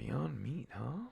Beyond Meat, huh?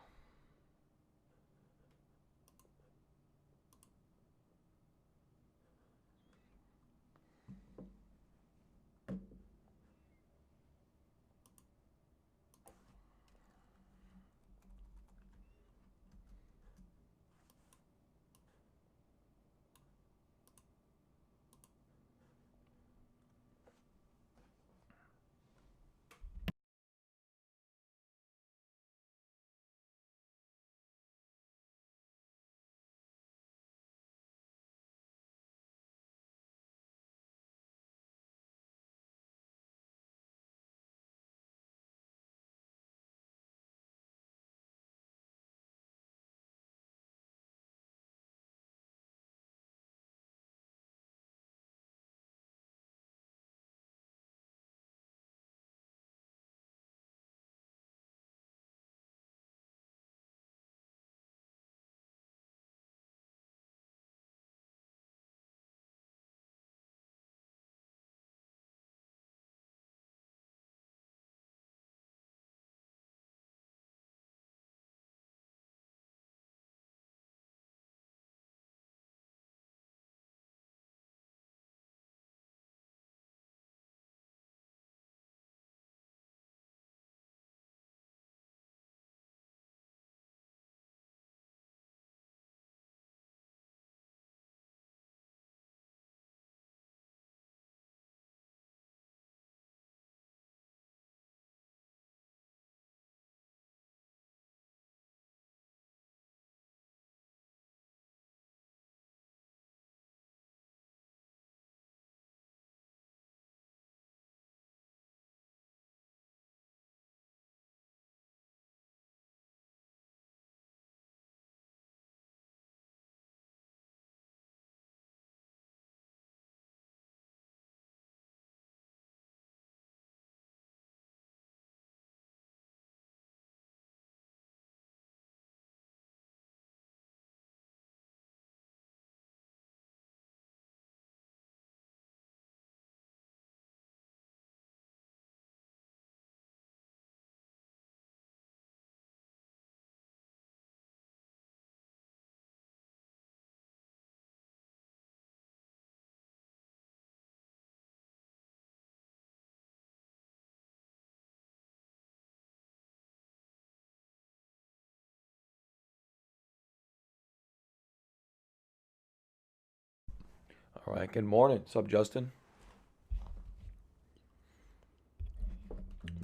All right, good morning. What's up, Justin?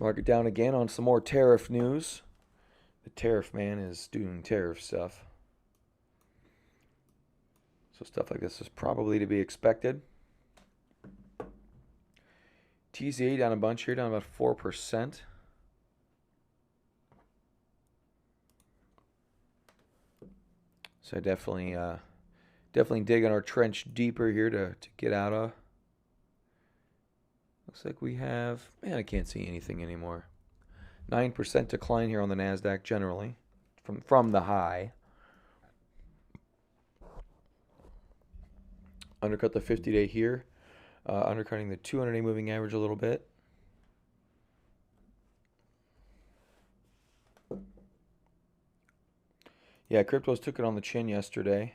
Market down again on some more tariff news. The tariff man is doing tariff stuff. So stuff like this is probably to be expected. TZA down a bunch here, down about 4%. So definitely digging our trench deeper here to get out of. Looks like we have, man, I can't see anything anymore. 9% decline here on the NASDAQ generally from the high. Undercut the 50-day here. Undercutting the 200-day moving average a little bit. Yeah, cryptos took it on the chin yesterday.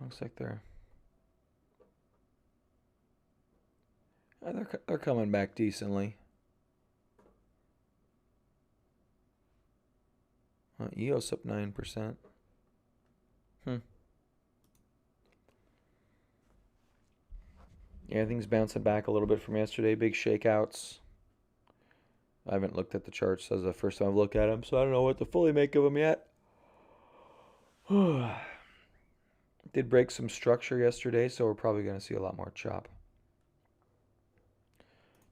Looks like they're coming back decently. EOS up 9%. Yeah, things bouncing back a little bit from yesterday. Big shakeouts. I haven't looked at the charts. This is the first time I've looked at them, so I don't know what to fully make of them yet. Did break some structure yesterday, so we're probably going to see a lot more chop.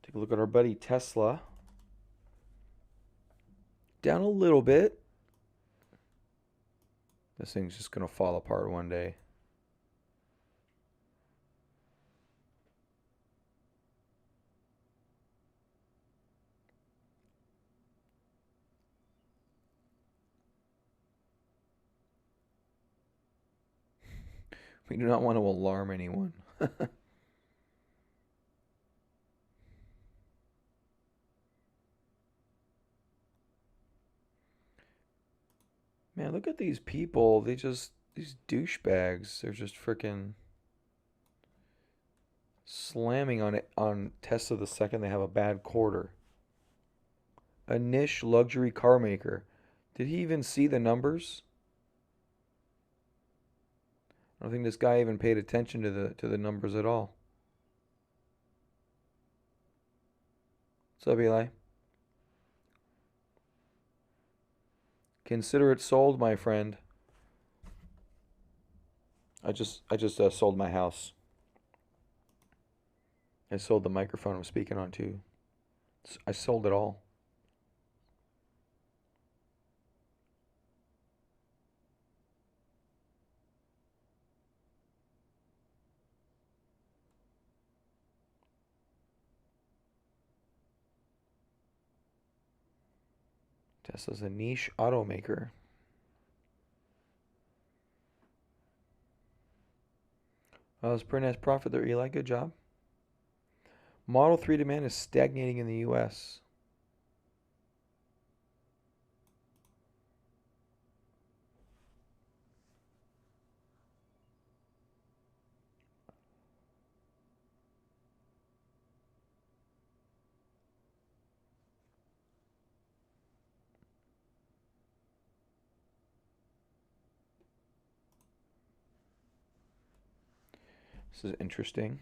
Take a look at our buddy Tesla. Down a little bit. This thing's just going to fall apart one day. We do not want to alarm anyone. Man, look at these people. These douchebags. They're just freaking slamming on it on Tesla the second they have a bad quarter. A niche luxury car maker. Did he even see the numbers? I don't think this guy even paid attention to the numbers at all. What's up, Eli? Consider it sold, my friend. I just sold my house. I sold the microphone I'm speaking on too. I sold it all. Tesla's a niche automaker. It's pretty nice profit there, Eli. Good job. Model 3 demand is stagnating in the US. This is interesting.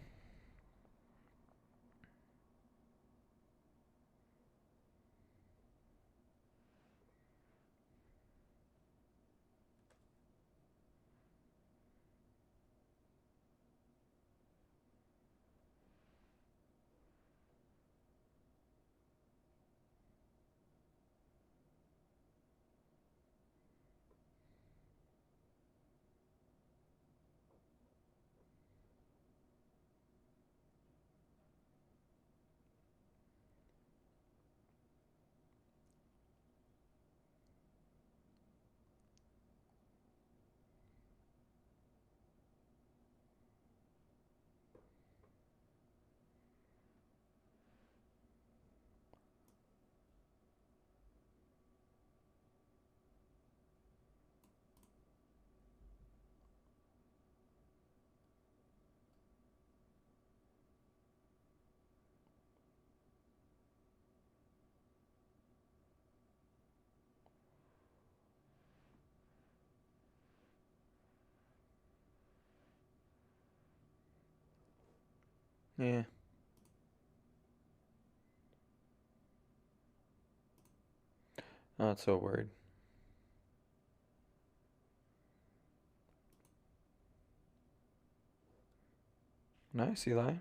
Yeah, not so worried. Nice, Eli.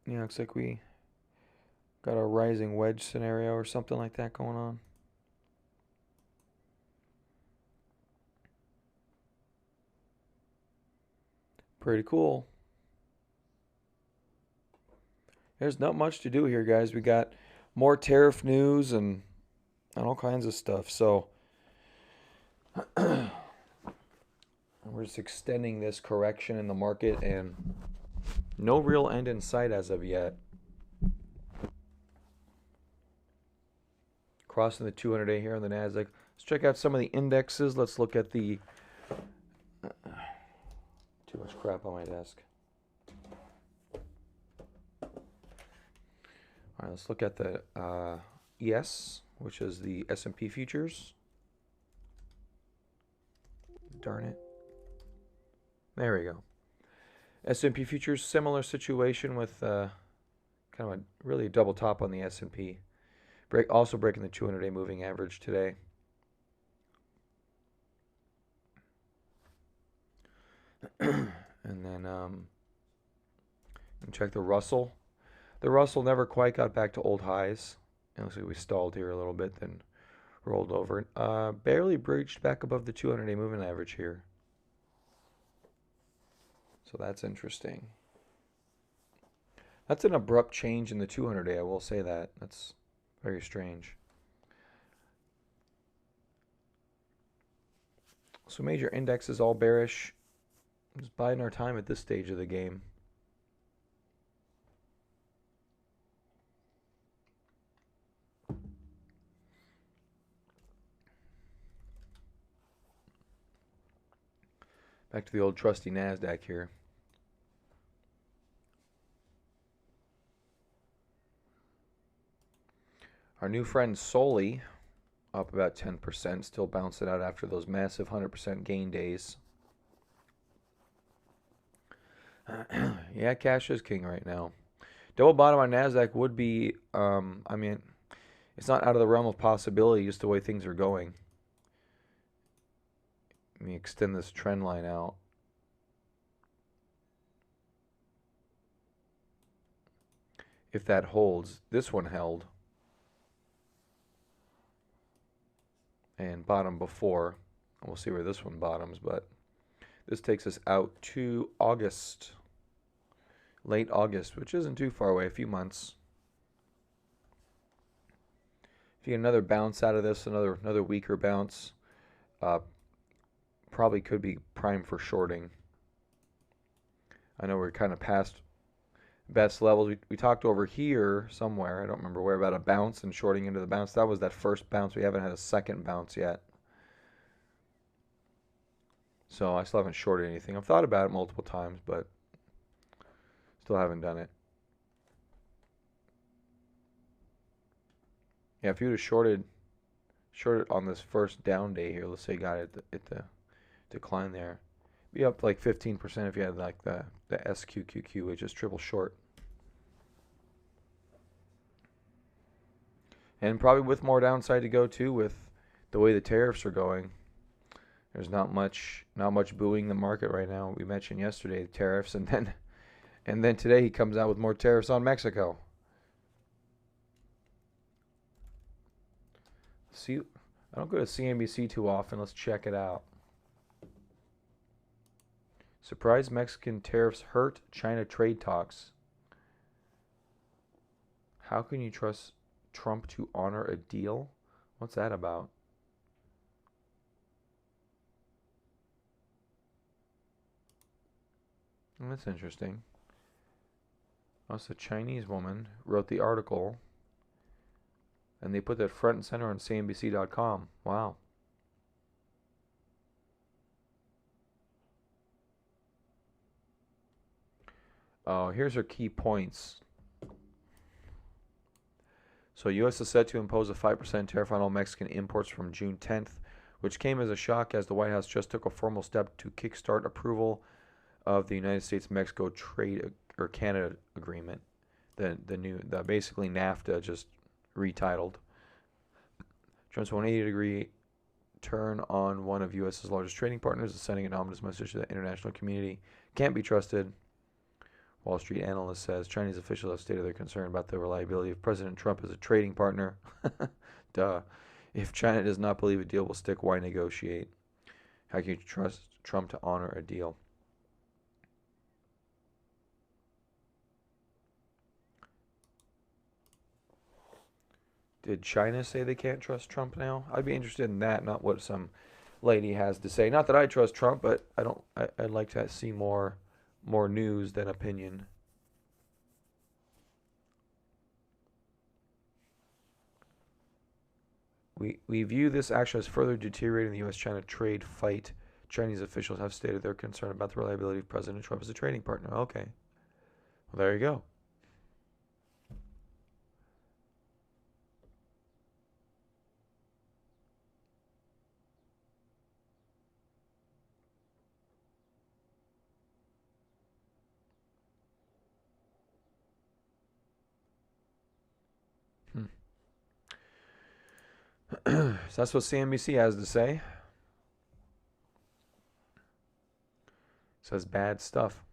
Yeah, looks like we got a rising wedge scenario or something like that going on. Pretty cool. There's not much to do here, guys. We got more tariff news and all kinds of stuff. So we're just extending this correction in the market and no real end in sight as of yet. Crossing the 200-day here on the Nasdaq. Let's check out some of the indexes. Let's look at the too much crap on my desk. All right, let's look at the ES, which is the S&P futures. Darn it. There we go. S&P futures, similar situation with kind of a really double top on the S&P. Also breaking the 200-day moving average today. And then check the Russell. The Russell never quite got back to old highs. It looks like we stalled here a little bit, then rolled over. Barely breached back above the 200-day moving average here. So that's interesting. That's an abrupt change in the 200-day, I will say that. That's very strange. So major indexes all bearish. Just biding our time at this stage of the game. Back to the old trusty NASDAQ here. Our new friend Soli up about 10%, still bouncing out after those massive 100% gain days. Yeah, cash is king right now. Double bottom on NASDAQ would be, I mean, it's not out of the realm of possibility just the way things are going. Let me extend this trend line out. If that holds, this one held. And bottom before. We'll see where this one bottoms, but this takes us out to August. Late August, which isn't too far away, a few months. If you get another bounce out of this, another weaker bounce, probably could be prime for shorting. I know we're kind of past best levels. We talked over here somewhere, I don't remember where, about a bounce and shorting into the bounce. That was that first bounce. We haven't had a second bounce yet. So I still haven't shorted anything. I've thought about it multiple times, but still haven't done it. Yeah, if you would have shorted on this first down day here, let's say you got it at the decline there, be up like 15% if you had like the SQQQ, which is triple short. And probably with more downside to go too, with the way the tariffs are going. There's not much booing the market right now. We mentioned yesterday the tariffs, and then today he comes out with more tariffs on Mexico. See, I don't go to CNBC too often. Let's check it out. Surprise Mexican tariffs hurt China trade talks. How can you trust Trump to honor a deal? What's that about? That's interesting. Oh, it's a Chinese woman wrote the article, and they put that front and center on CNBC.com. Wow. Oh, here's her key points. So U.S. is set to impose a 5% tariff on all Mexican imports from June 10th, which came as a shock as the White House just took a formal step to kickstart approval of the United States-Mexico trade or Canada agreement, the basically NAFTA just retitled. Trump's 180-degree turn on one of U.S.'s largest trading partners is sending an ominous message to the international community. Can't be trusted. Wall Street analyst says Chinese officials have stated their concern about the reliability of President Trump as a trading partner. Duh. If China does not believe a deal will stick, why negotiate? How can you trust Trump to honor a deal? Did China say they can't trust Trump now? I'd be interested in that, not what some lady has to say. Not that I trust Trump, but I'd like to see more news than opinion. We view this action as further deteriorating the U.S.-China trade fight. Chinese officials have stated their concern about the reliability of President Trump as a trading partner. Okay. Well, there you go. So that's what CNBC has to say. Says bad stuff.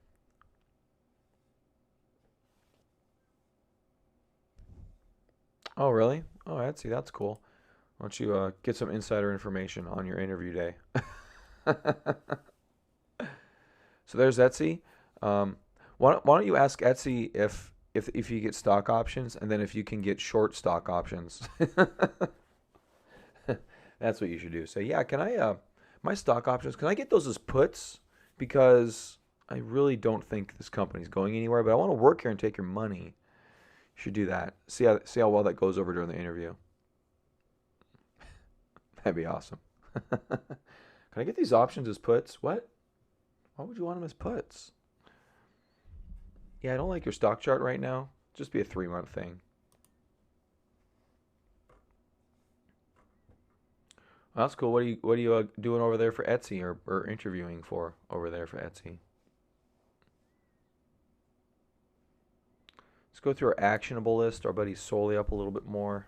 Oh, really? Oh, Etsy, that's cool. Why don't you get some insider information on your interview day? So there's Etsy. Why don't you ask Etsy if you get stock options, and then if you can get short stock options? That's what you should do. Say, yeah, can I my stock options? Can I get those as puts? Because I really don't think this company's going anywhere, but I want to work here and take your money. You should do that. See how well that goes over during the interview. That'd be awesome. Can I get these options as puts? What? Why would you want them as puts? Yeah, I don't like your stock chart right now. Just be a 3-month thing. Well, that's cool. What are you doing over there for Etsy or interviewing for over there for Etsy? Let's go through our actionable list. Our buddy Soli up a little bit more.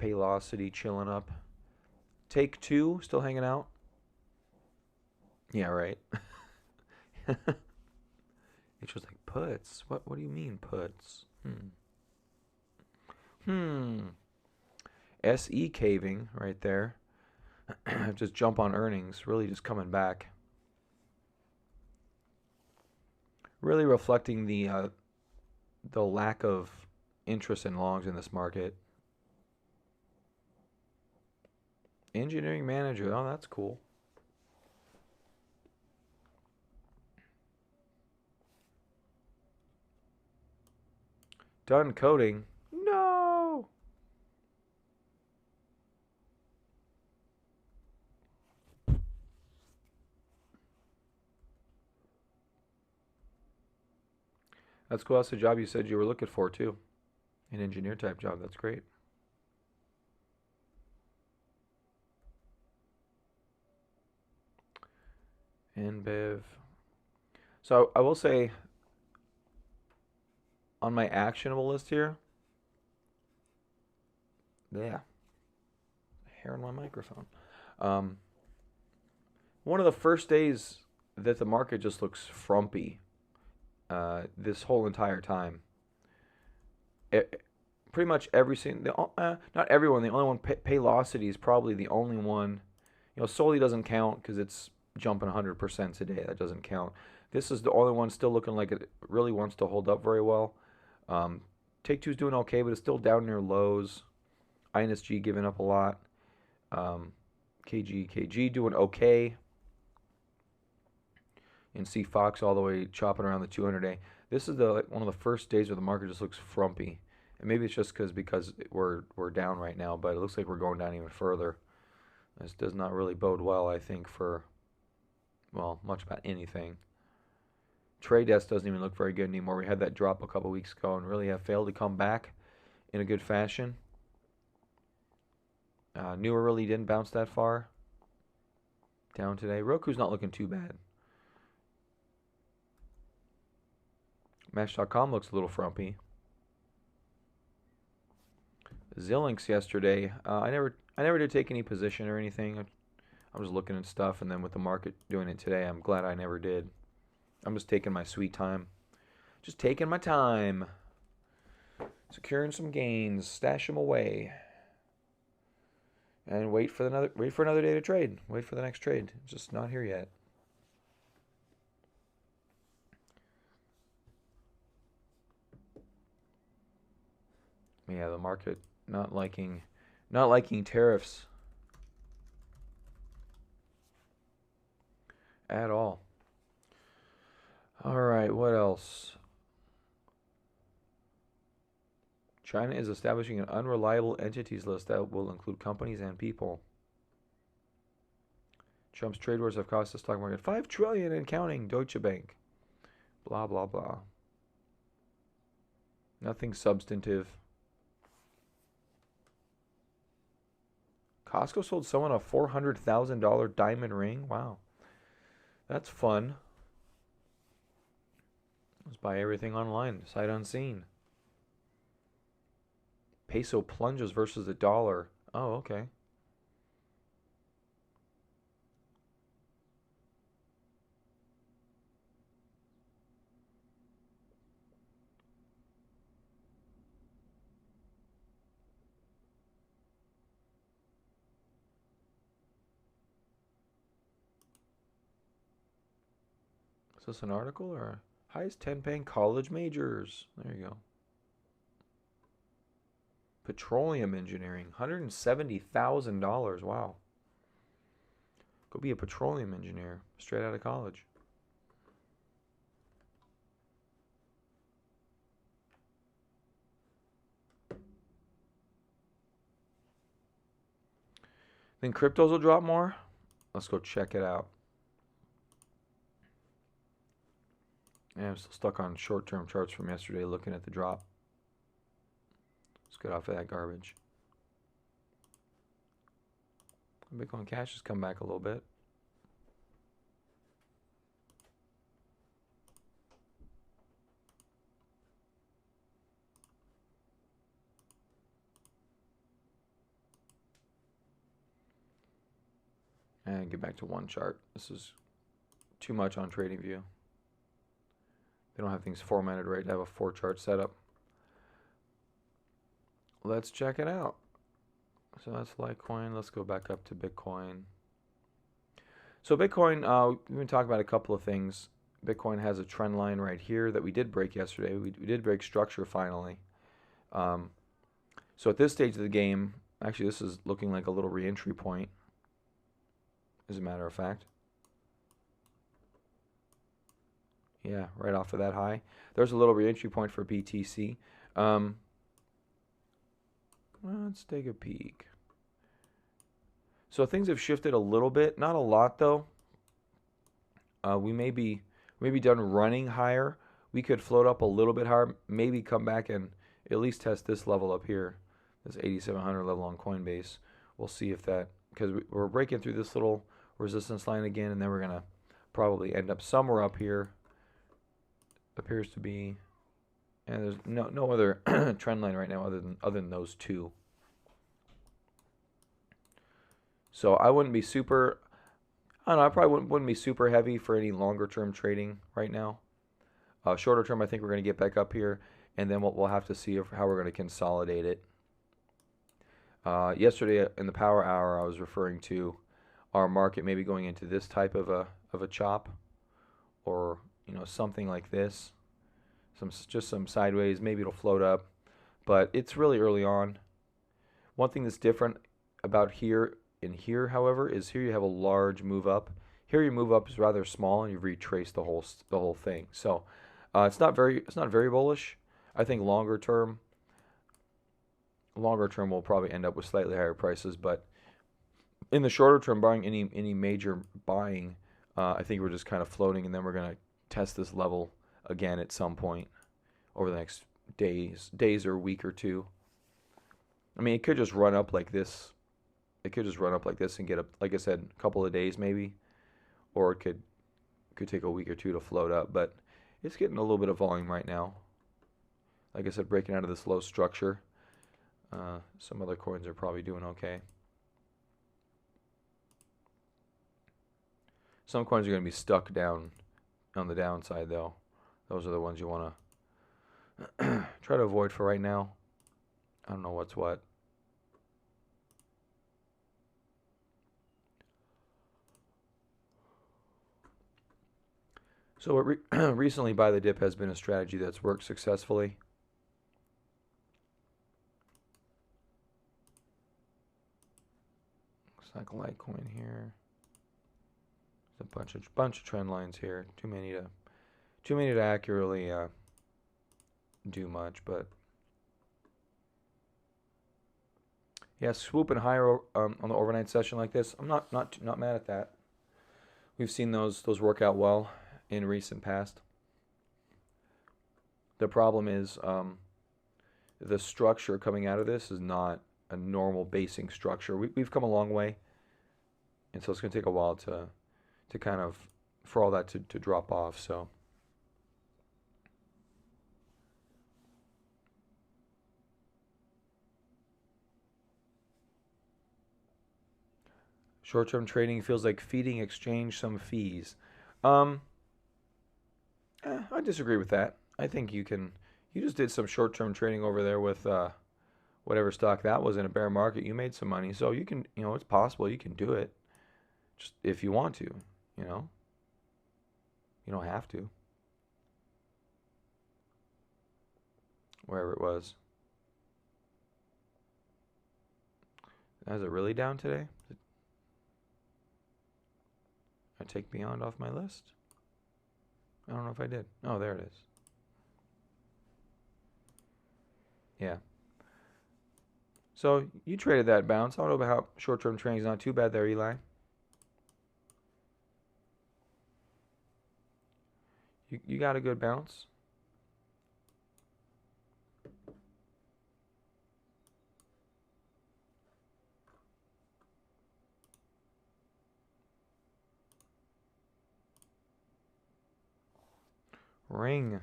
Paylocity chilling up. Take Two still hanging out. Yeah, right. It's just like puts. What do you mean puts? Hmm. SE caving right there. Just jump on earnings. Really just coming back. Really reflecting the lack of interest in longs in this market. Engineering manager. Oh, that's cool. Done coding. No. That's cool. That's the job you said you were looking for too. An engineer type job. That's great. InBev. So I will say on my actionable list here, yeah, hair on my microphone. Um, One of the first days that the market just looks frumpy this whole entire time. Pretty much every single, not everyone, the only one, Paylocity is probably the only one. You know, Soli doesn't count because it's jumping 100% today. That doesn't count. This is the only one still looking like it really wants to hold up very well. Take Two's doing okay, but it's still down near lows. INSG giving up a lot. KG doing okay. And see Fox all the way chopping around the 200-day. This is one of the first days where the market just looks frumpy. And maybe it's just because we're down right now, but it looks like we're going down even further. This does not really bode well, I think, for, well, much about anything. Trade Desk doesn't even look very good anymore. We had that drop a couple weeks ago and really have failed to come back in a good fashion. Newer really didn't bounce that far. Down today. Roku's not looking too bad. Match.com looks a little frumpy. Xilinx yesterday. I never did take any position or anything. I was looking at stuff, and then with the market doing it today, I'm glad I never did. I'm just taking my sweet time. Just taking my time. Securing some gains. Stash them away. And wait for another day to trade. Wait for the next trade. It's just not here yet. Yeah, the market not liking tariffs at all. All right, what else? China is establishing an unreliable entities list that will include companies and people. Trump's trade wars have cost the stock market $5 trillion and counting. Deutsche Bank. Blah blah blah. Nothing substantive. Costco sold someone a $400,000 diamond ring. Wow, that's fun. Let's buy everything online, sight unseen. Peso plunges versus the dollar. Oh, okay. Is this an article or highest 10 paying college majors? There you go. Petroleum engineering, $170,000. Wow. Go be a petroleum engineer straight out of college. Think cryptos will drop more? Let's go check it out. Yeah, I'm still stuck on short-term charts from yesterday looking at the drop. Let's get off of that garbage. Bitcoin Cash has come back a little bit. And get back to one chart. This is too much on TradingView. They don't have things formatted right to have a 4-chart setup. Let's check it out. So that's Litecoin. Let's go back up to Bitcoin. So Bitcoin, we've been talking about a couple of things. Bitcoin has a trend line right here that we did break yesterday. We did break structure finally. So at this stage of the game, actually this is looking like a little re-entry point, as a matter of fact. Yeah, right off of that high. There's a little re-entry point for BTC. Let's take a peek. So things have shifted a little bit, not a lot though. We may be done running higher. We could float up a little bit higher, maybe come back and at least test this level up here, this 8,700 level on Coinbase. We'll see if that, because we're breaking through this little resistance line again, and then we're gonna probably end up somewhere up here. Appears to be, and there's no other trend line right now other than those two. So I wouldn't be super, I don't know, I probably wouldn't be super heavy for any longer term trading right now. Shorter term, I think we're going to get back up here, and then we'll have to see how we're going to consolidate it. Yesterday in the power hour, I was referring to our market maybe going into this type of a chop, or something like this, just some sideways. Maybe it'll float up, but it's really early on. One thing that's different about here, however, is here you have a large move up. Here your move up is rather small, and you retrace the whole thing. So it's not very bullish. I think longer term we'll probably end up with slightly higher prices, but in the shorter term, barring any major buying, I think we're just kind of floating, and then we're gonna test this level again at some point over the next days or week or two. I mean, it could just run up like this. It could just run up like this and get up, like I said, a couple of days maybe, or it could take a week or two to float up. But it's getting a little bit of volume right now. Like I said, breaking out of this low structure. Some other coins are probably doing okay. Some coins are going to be stuck down on the downside, though. Those are the ones you want to try to avoid for right now. I don't know what's what. So recently buy the dip has been a strategy that's worked successfully. Looks like Litecoin here. There's a bunch of trend lines here. Too many to accurately do much, but yeah, swooping higher on the overnight session like this. I'm not mad at that. We've seen those work out well in recent past. The problem is the structure coming out of this is not a normal basing structure. We've come a long way, and so it's going to take a while to kind of, for all that to drop off. So short-term trading feels like feeding exchange some fees. I disagree with that. I think you just did some short-term trading over there with whatever stock that was in a bear market. You made some money, so you can, it's possible you can do it, just if you want to. You don't have to. Wherever it was. Is it really down today? I take Beyond off my list? I don't know if I did. Oh, there it is. Yeah. So you traded that bounce. I don't know about how short-term trading is not too bad there, Eli. You got a good bounce. Ring.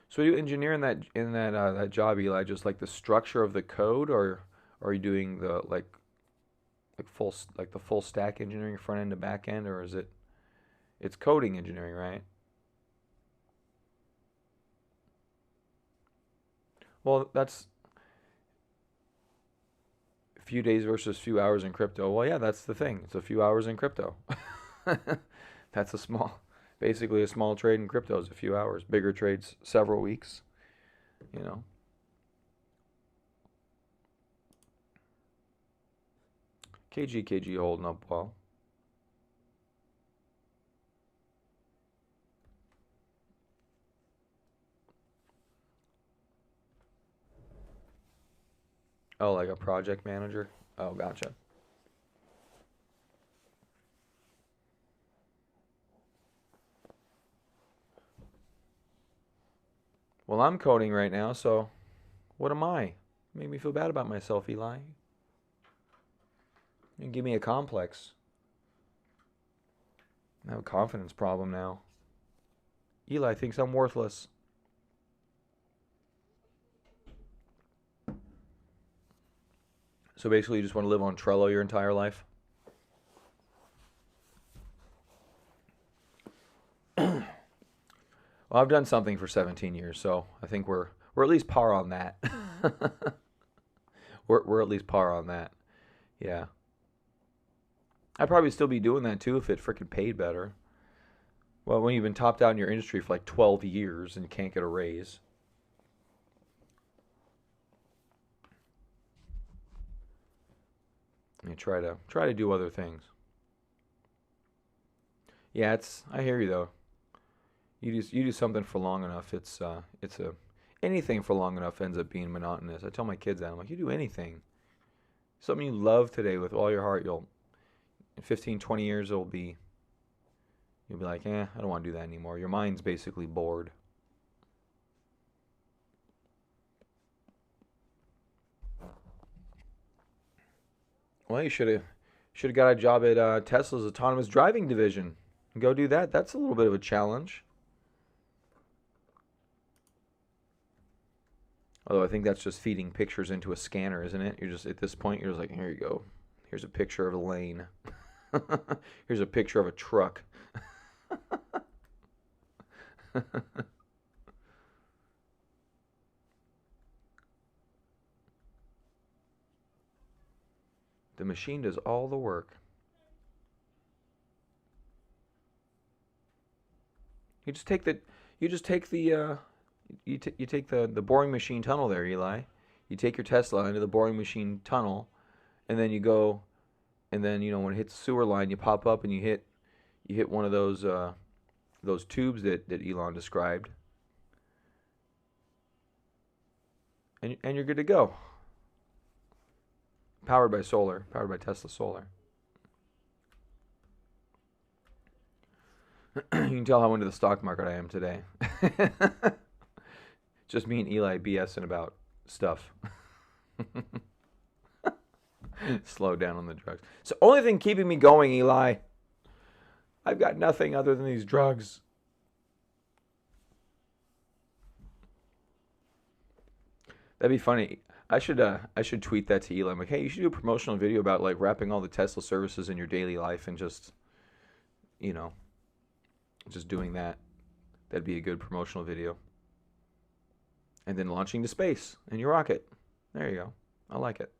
So are you engineering that job, Eli? Just like the structure of the code, or are you doing the like the full stack engineering, front end to back end, or is it's coding engineering, right? Well, that's a few days versus few hours in crypto. Well, yeah, that's the thing. It's a few hours in crypto. That's basically a small trade in crypto is a few hours. Bigger trades, several weeks. You know. KG holding up well. Oh, like a project manager? Oh, gotcha. Well, I'm coding right now, so what am I? Made me feel bad about myself, Eli. You give me a complex. I have a confidence problem now. Eli thinks I'm worthless. So basically, you just want to live on Trello your entire life? Well, I've done something for 17 years, so I think we're at least par on that. We're at least par on that. Yeah. I'd probably still be doing that too if it freaking paid better. Well, when you've been topped out in your industry for like 12 years and you can't get a raise, you try to do other things. Yeah, I hear you though. You do something for long enough, it's a anything for long enough ends up being monotonous. I tell my kids that I'm like, you do anything, something you love today with all your heart, you'll in 15, 20 years you'll be like, I don't want to do that anymore. Your mind's basically bored. Well, you should have got a job at Tesla's autonomous driving division. Go do that. That's a little bit of a challenge. Although I think that's just feeding pictures into a scanner, isn't it? You're just at this point, you're just like, here you go. Here's a picture of a lane. Here's a picture of a truck. The machine does all the work. You just take the you just take the you take the boring machine tunnel there, Eli. You take your Tesla into the boring machine tunnel, and then you go, and then when it hits the sewer line, you pop up and you hit one of those tubes that Elon described, and you're good to go. Powered by Tesla solar. You can tell how into the stock market I am today. Just me and Eli BSing about stuff. Slow down on the drugs. It's the only thing keeping me going, Eli. I've got nothing other than these drugs. That'd be funny. I should tweet that to Eli. I'm like, hey, you should do a promotional video about like wrapping all the Tesla services in your daily life and you know, just doing that. That'd be a good promotional video. And then launching to space in your rocket. There you go. I like it.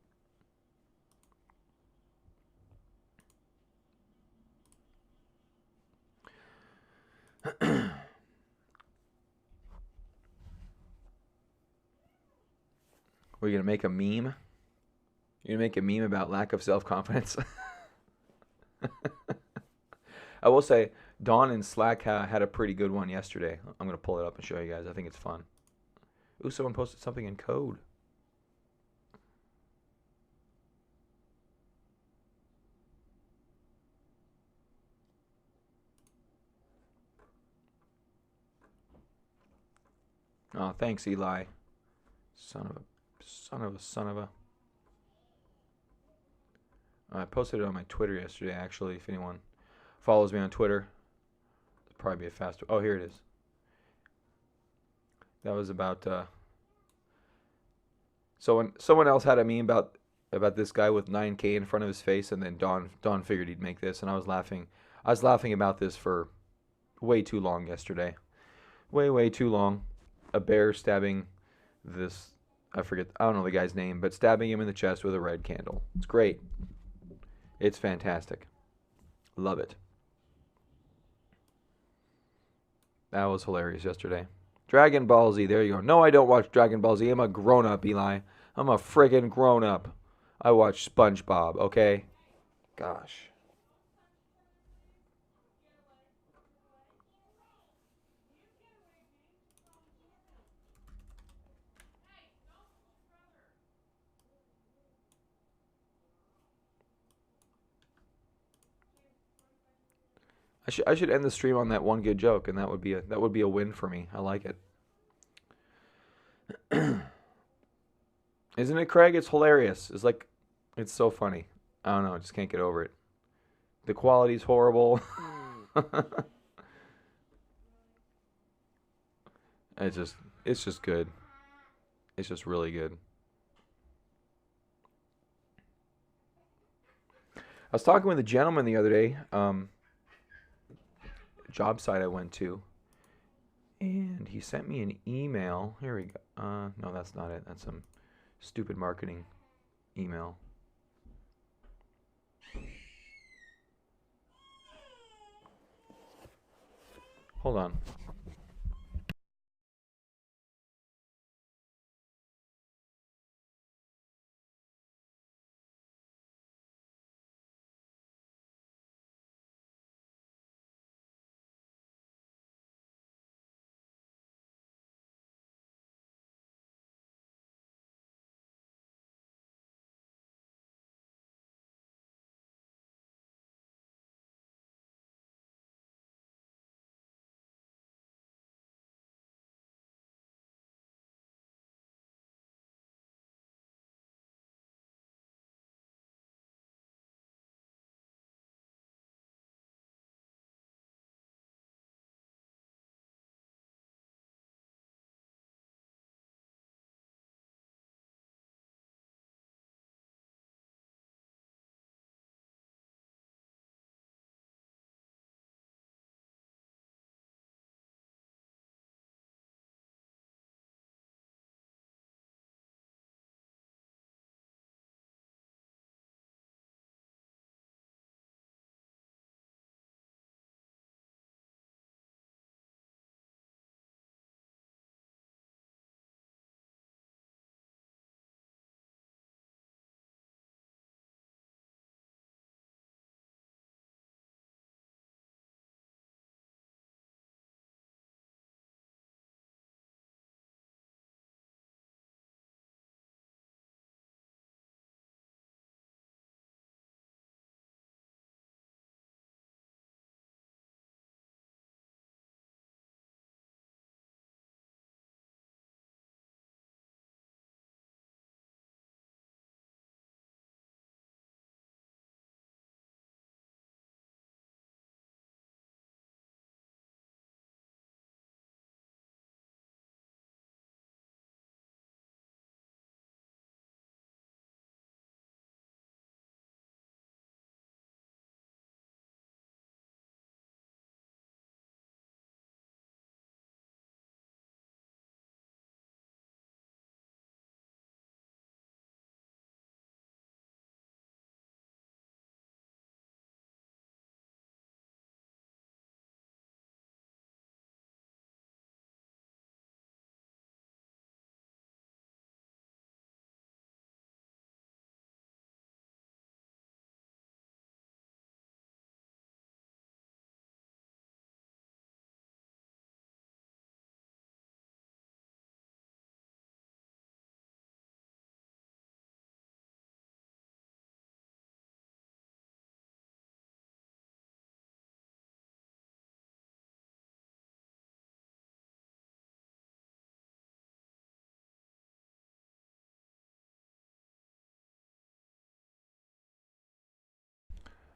We're gonna make a meme. You're gonna make a meme about lack of self-confidence. I will say, Dawn and Slack had a pretty good one yesterday. I'm gonna pull it up and show you guys. I think it's fun. Ooh, someone posted something in code. Oh, thanks, Eli. Son of a, son of a, son of a. I posted it on my Twitter yesterday, actually. If anyone follows me on Twitter, it'll probably be a faster. Oh, here it is. That was about. So when someone else had a meme about this guy with 9K in front of his face, and then Don figured he'd make this, and I was laughing. I was laughing about this for way too long yesterday. Way too long. A bear stabbing this. I forget. I don't know the guy's name, but stabbing him in the chest with a red candle. It's great. It's fantastic. Love it. That was hilarious yesterday. Dragon Ball Z. There you go. No, I don't watch Dragon Ball Z. I'm a grown up, Eli. I'm a friggin' grown up. I watch SpongeBob, okay? Gosh. I should end the stream on that one good joke, and that would be a win for me. I like it. Isn't it, Craig? It's hilarious. It's so funny. I don't know. I just can't get over it. The quality's horrible. it's just, it's just good. It's just really good. I was talking with a gentleman the other day, job site I went to, and he sent me an email. Here we go. No, that's not it. That's some stupid marketing email. Hold on.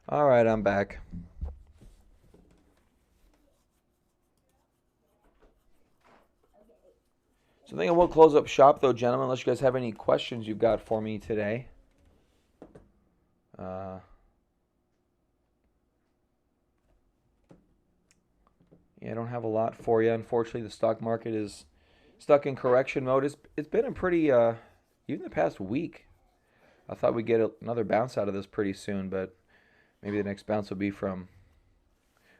All right, I'm back. So I think I will close up shop, though, gentlemen, unless you guys have any questions you've got for me today. Uh, yeah, I don't have a lot for you. Unfortunately, the stock market is stuck in correction mode. It's been a pretty even the past week. I thought we'd get another bounce out of this pretty soon, but maybe the next bounce will be from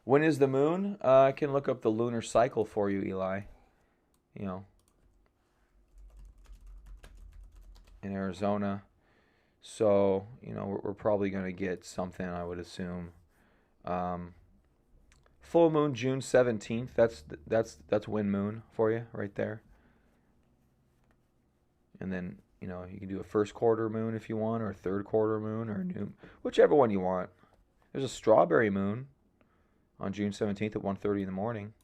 when is the moon? I can look up the lunar cycle for you, Eli. You know, in Arizona. So, we're probably going to get something, I would assume. Um, Full moon June 17th. That's wind moon for you right there. And then, you can do a first quarter moon if you want, or a third quarter moon, or a new, whichever one you want. There's a strawberry moon on June 17th at 1:30 in the morning.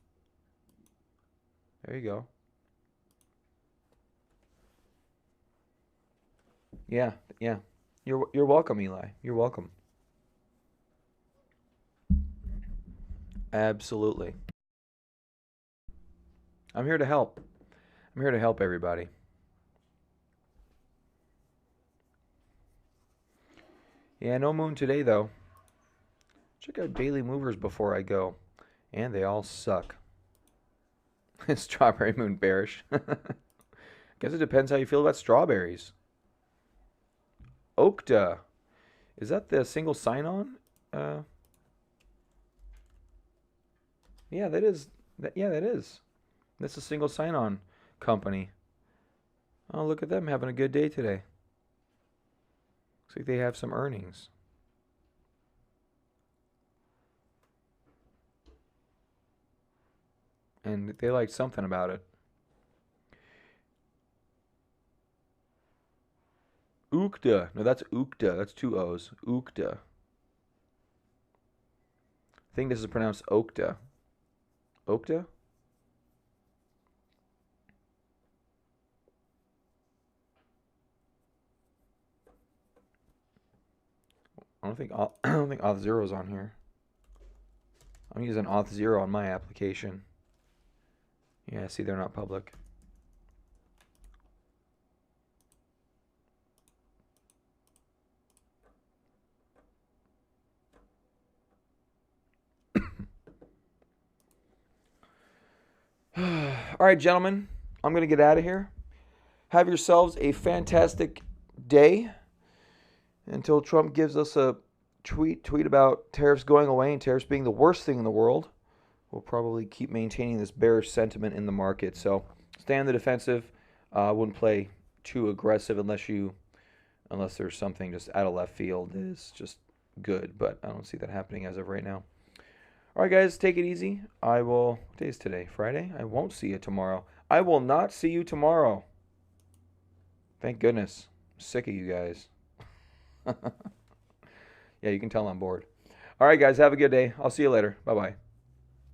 There you go. Yeah, yeah. You're welcome, Eli. You're welcome. Absolutely. I'm here to help. I'm here to help everybody. Yeah, no moon today though. Check out daily movers before I go. And they all suck. Strawberry moon bearish. Guess it depends how you feel about strawberries. Okta. Is that the single sign-on? Uh, yeah, that is. Yeah, that is. That's a single sign-on company. Oh, look at them having a good day today. Looks like they have some earnings. And they like something about it. Ukta. No, that's Ukta. That's two O's. Ukta. I think this is pronounced Okta. Okta? I don't think Auth 0 is on here. I'm using Auth 0 on my application. Yeah, see, they're not public. All right, gentlemen, I'm going to get out of here. Have yourselves a fantastic day until Trump gives us a tweet about tariffs going away and tariffs being the worst thing in the world. We'll probably keep maintaining this bearish sentiment in the market. So stay on the defensive. I wouldn't play too aggressive unless there's something just out of left field that is just good. But I don't see that happening as of right now. All right, guys, take it easy. What day is today? Friday? I won't see you tomorrow. I will not see you tomorrow. Thank goodness. I'm sick of you guys. Yeah, you can tell I'm bored. All right, guys, have a good day. I'll see you later. Bye-bye.